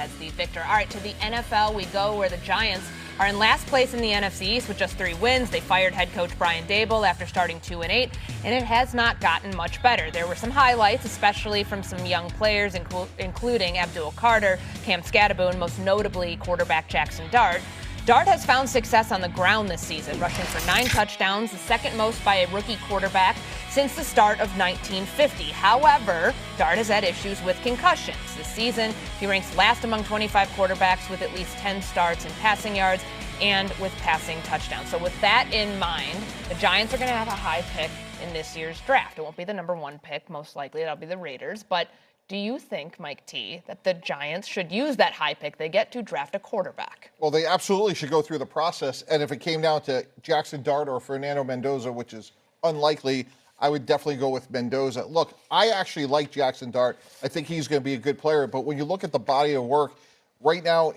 as the victor. All right, to the NFL we go, where the Giants are in last place in the NFC East with just 3 wins. They fired head coach Brian Daboll after starting 2-8, and it has not gotten much better. There were some highlights, especially from some young players, including Abdul Carter, Cam Scatterboom, and most notably quarterback Jaxson Dart. Dart has found success on the ground this season, rushing for 9 touchdowns, the second most by a rookie quarterback since the start of 1950. However, Dart has had issues with concussions. This season, he ranks last among 25 quarterbacks with at least 10 starts in passing yards and with passing touchdowns. So with that in mind, the Giants are going to have a high pick in this year's draft. It won't be the number 1 pick, most likely. That'll be the Raiders. But do you think, Mike T., that the Giants should use that high pick they get to draft a quarterback? Well, they absolutely should go through the process. And if it came down to Jaxson Dart or Fernando Mendoza, which is unlikely, I would definitely go with Mendoza. Look, I actually like Jaxson Dart. I think he's going to be a good player. But when you look at the body of work, right now,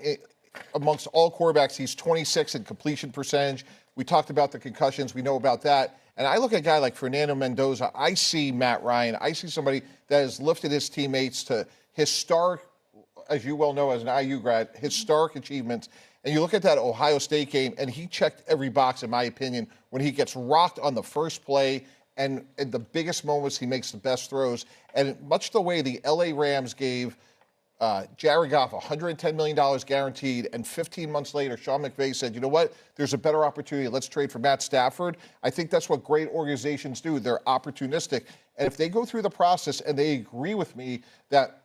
amongst all quarterbacks, he's 26 in completion percentage. We talked about the concussions. We know about that. And I look at a guy like Fernando Mendoza. I see Matt Ryan. I see somebody that has lifted his teammates to historic, as you well know as an IU grad, historic achievements. And you look at that Ohio State game, and he checked every box, in my opinion, when he gets rocked on the first play, and in the biggest moments, he makes the best throws. And much the way the LA Rams gave Jared Goff $110 million guaranteed, and 15 months later, Sean McVay said, you know what, there's a better opportunity. Let's trade for Matt Stafford. I think that's what great organizations do. They're opportunistic. And if they go through the process and they agree with me that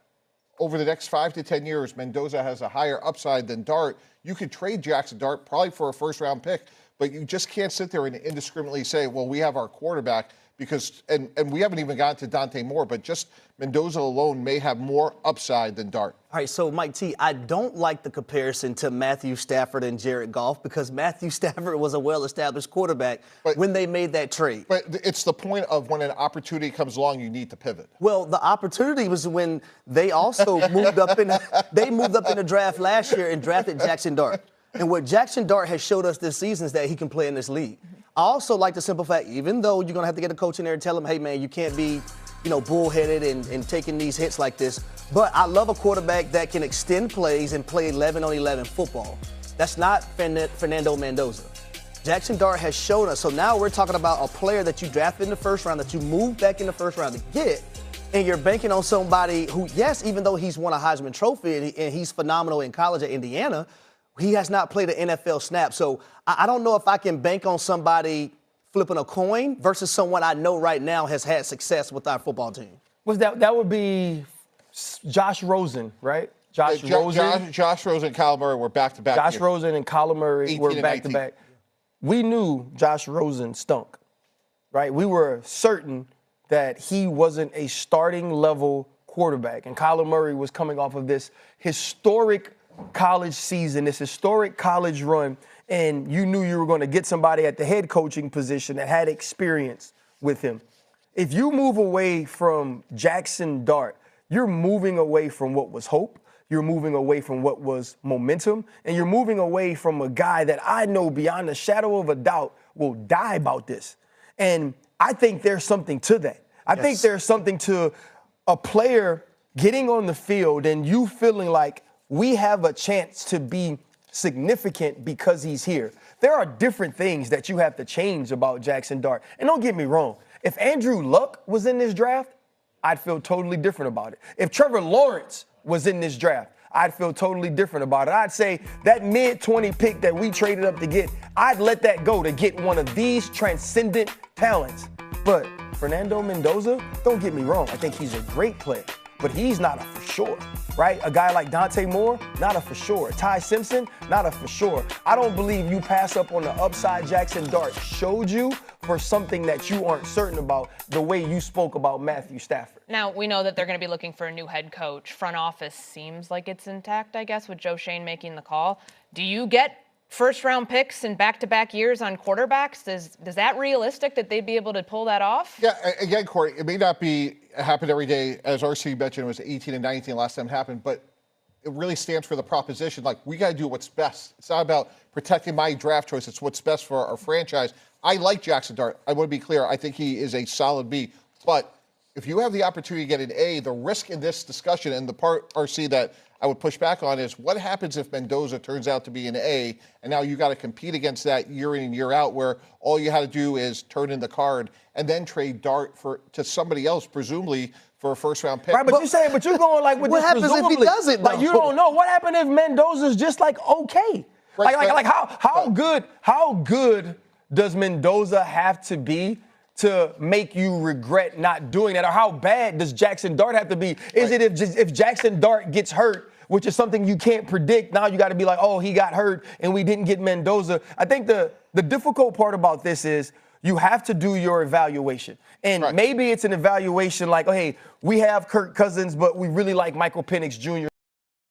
over the next 5 to 10 years, Mendoza has a higher upside than Dart, you could trade Jaxson Dart probably for a first-round pick. But you just can't sit there and indiscriminately say, well, we have our quarterback, because, and we haven't even gotten to Dante Moore, but just Mendoza alone may have more upside than Dart. All right, so Mike T., I don't like the comparison to Matthew Stafford and Jared Goff, because Matthew Stafford was a well-established quarterback when they made that trade. But it's the point of when an opportunity comes along, you need to pivot. Well, the opportunity was when they also moved up in the draft last year and drafted Jaxson Dart. And what Jaxson Dart has showed us this season is that he can play in this league. I also like the simple fact, even though you're going to have to get a coach in there and tell him, hey, man, you can't be, bullheaded and taking these hits like this. But I love a quarterback that can extend plays and play 11-on-11 football. That's not Fernando Mendoza. Jaxson Dart has shown us. So now we're talking about a player that you drafted in the first round, that you moved back in the first round to get, and you're banking on somebody who, yes, even though he's won a Heisman Trophy and he's phenomenal in college at Indiana, he has not played an NFL snap. So I don't know if I can bank on somebody flipping a coin versus someone I know right now has had success with our football team. That would be Josh Rosen, right? Josh Rosen and Kyler Murray were back-to-back. Josh Rosen and Kyler Murray were back-to-back. We knew Josh Rosen stunk, right? We were certain that he wasn't a starting-level quarterback, and Kyler Murray was coming off of this historic college season, this historic college run, and you knew you were going to get somebody at the head coaching position that had experience with him. If you move away from Jaxson Dart, you're moving away from what was hope, you're moving away from what was momentum, and you're moving away from a guy that I know beyond a shadow of a doubt will die about this. And I think there's something to that. I think there's something to a player getting on the field and you feeling like we have a chance to be significant because he's here. There are different things that you have to change about Jaxson Dart. And don't get me wrong, if Andrew Luck was in this draft, I'd feel totally different about it. If Trevor Lawrence was in this draft, I'd feel totally different about it. I'd say that mid-20 pick that we traded up to get, I'd let that go to get one of these transcendent talents. But Fernando Mendoza, don't get me wrong, I think he's a great player, but he's not a for sure, right? A guy like Dante Moore, not a for sure. Ty Simpson, not a for sure. I don't believe you pass up on the upside Jaxson Dart showed you for something that you aren't certain about, the way you spoke about Matthew Stafford. Now, we know that they're going to be looking for a new head coach. Front office seems like it's intact, I guess, with Joe Schoen making the call. Do you get first-round picks in back-to-back years on quarterbacks? Is that realistic that they'd be able to pull that off? Yeah, again, Corey, it may not be happen every day. As RC mentioned, it was 18 and 19 last time it happened, but it really stands for the proposition, like, we got to do what's best. It's not about protecting my draft choice. It's what's best for our franchise. I like Jaxson Dart. I want to be clear. I think he is a solid B. But if you have the opportunity to get an A, the risk in this discussion, and the part, RC, that I would push back on is what happens if Mendoza turns out to be an A, and now you got to compete against that year in and year out, where all you had to do is turn in the card and then trade Dart to somebody else, presumably for a first-round pick. Right, but you're going like with what this happens if he doesn't? Like you don't know what happened if Mendoza's just like okay. Right, like how good does Mendoza have to be to make you regret not doing that? Or how bad does Jaxson Dart have to be? Is it if Jaxson Dart gets hurt, which is something you can't predict, now you got to be like, oh, he got hurt and we didn't get Mendoza. I think the difficult part about this is you have to do your evaluation. And maybe it's an evaluation like, oh, hey, we have Kirk Cousins, but we really like Michael Penix Jr.,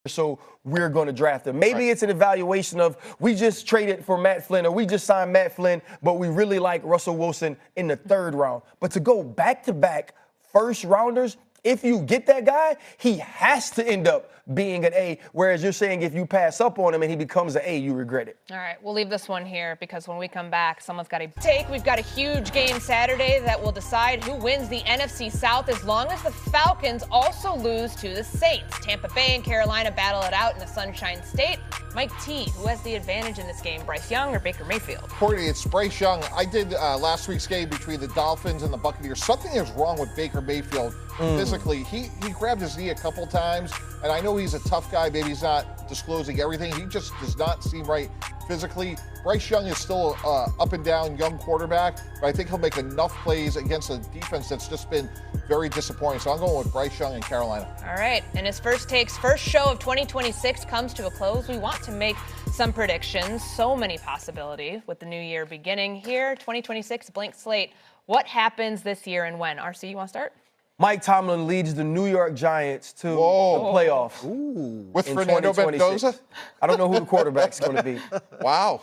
so we're going to draft him. Maybe it's an evaluation of we just traded for Matt Flynn, or we just signed Matt Flynn, but we really like Russell Wilson in the 3rd round. But to go back-to-back first-rounders, if you get that guy, he has to end up being an A, whereas you're saying if you pass up on him and he becomes an A, you regret it. All right, we'll leave this one here because when we come back, someone's got to take. We've got a huge game Saturday that will decide who wins the NFC South as long as the Falcons also lose to the Saints. Tampa Bay and Carolina battle it out in the Sunshine State. Mike T, who has the advantage in this game, Bryce Young or Baker Mayfield? Courtney, it's Bryce Young. I did last week's game between the Dolphins and the Buccaneers. Something is wrong with Baker Mayfield physically. He grabbed his knee a couple times, and I know he's a tough guy. Maybe he's not disclosing everything. He just does not seem right physically. Bryce Young is still up and down young quarterback, but I think he'll make enough plays against a defense that's just been very disappointing. So I'm going with Bryce Young in Carolina. All right, and his first show of 2026 comes to a close. We want to make some predictions. So many possibilities with the new year beginning here. 2026, blank slate. What happens this year and when? RC, you want to start? Mike Tomlin leads the New York Giants to the playoffs. Ooh. With Fernando Mendoza? I don't know who the quarterback's going to be. Wow.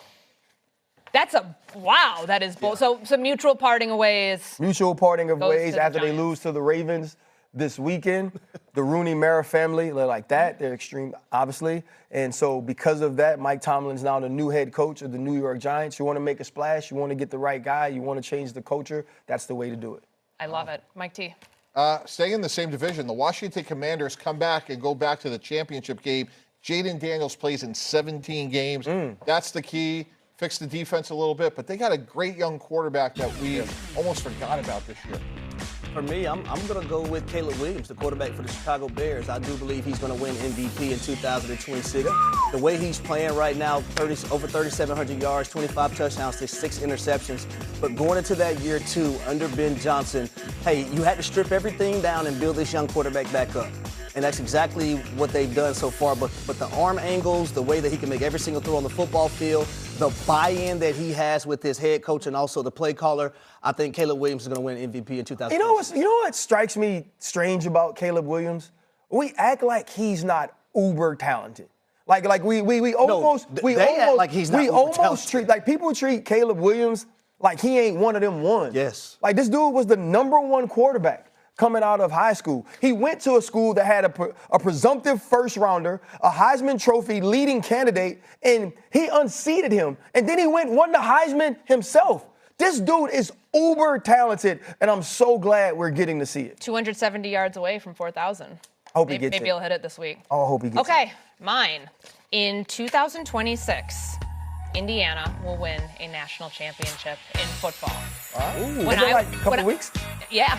That is bold. So mutual parting of ways. Mutual parting of ways after Giants. they lose to the Ravens this weekend. The Rooney-Mara family, they're like that. They're extreme, obviously. And so because of that, Mike Tomlin's now the new head coach of the New York Giants. You want to make a splash. You want to get the right guy. You want to change the culture. That's the way to do it. I love it. Mike T. Staying in the same division, the Washington Commanders come back and go back to the championship game. Jaden Daniels plays in 17 games. That's the key. Fix the defense a little bit, but they got a great young quarterback that we almost forgot about this year. For me, I'm going to go with Caleb Williams, the quarterback for the Chicago Bears. I do believe he's going to win MVP in 2026. The way he's playing right now, over 3,700 yards, 25 touchdowns to 6 interceptions. But going into that year 2 under Ben Johnson, hey, you had to strip everything down and build this young quarterback back up. And that's exactly what they've done so far. But the arm angles, the way that he can make every single throw on the football field, the buy-in that he has with his head coach and also the play caller, I think Caleb Williams is going to win MVP in 2026. You know what strikes me strange about Caleb Williams? We act like he's not uber talented. Like we almost treat like people treat Caleb Williams like he ain't one of them ones. Yes. Like this dude was the #1 quarterback coming out of high school. He went to a school that had a presumptive first rounder, a Heisman Trophy leading candidate, and he unseated him. And then he won the Heisman himself. This dude is uber talented, and I'm so glad we're getting to see it. 270 yards away from 4,000. I hope he gets it. Maybe he'll hit it this week. Oh, I hope he gets it. Okay, mine. In 2026, Indiana will win a national championship in football. Ooh, like a couple weeks? Yeah,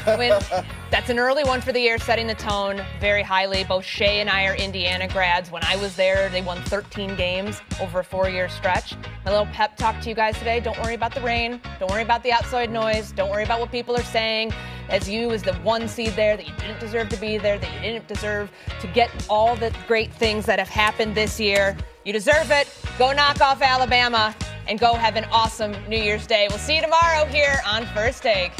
that's an early one for the year, setting the tone very highly. Both Shay and I are Indiana grads. When I was there, they won 13 games over a 4-year stretch. My little pep talk to you guys today, don't worry about the rain. Don't worry about the outside noise. Don't worry about what people are saying. As you, as the 1 seed there, that you didn't deserve to be there, that you didn't deserve to get all the great things that have happened this year. You deserve it. Go knock off Alabama and go have an awesome New Year's Day. We'll see you tomorrow here on First Take.